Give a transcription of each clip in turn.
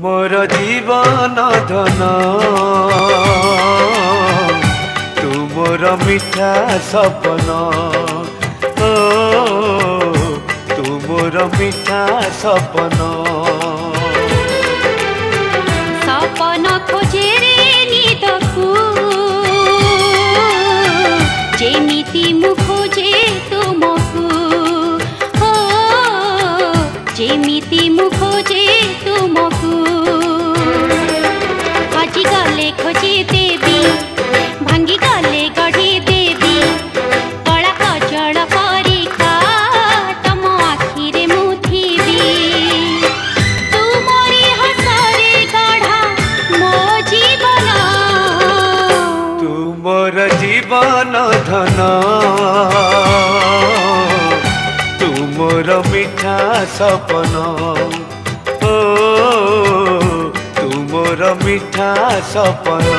तुमर जीवन धन तुमर मिठा सपन तुमर मिठा सपन सपन खोजे रे निदकू जेमिति मु खोजे तुमकू हो जेमिति मु खोजे तुमकू हजी गले खोजे देवी भांगी गले गढ़ी देवी कला कजल परिका तम आखिरे मु थिबी तुमरी हसरे गढ़ा मो जीवन तुमर जीवन धन तुमर मिठा सपन तुमर मिठा सपन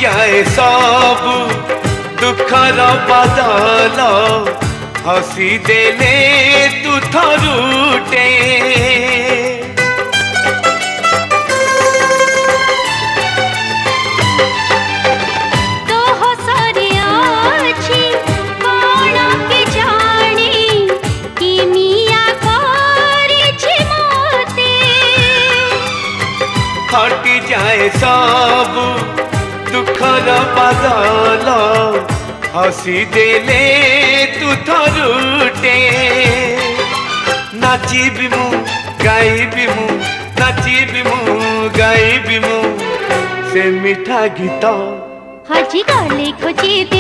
जाए सब दुखर बदल हसी देले तू थरुटे तो हसरे अछि कोन के जानी कि मिया करिछि मोते हटी जाए सब दुखर बदल हसी देले तू थरुटे नाचिबी मु गाइबी मु नाचिबी मु गाइबी मु से मिठा गीत हजी गले खोजे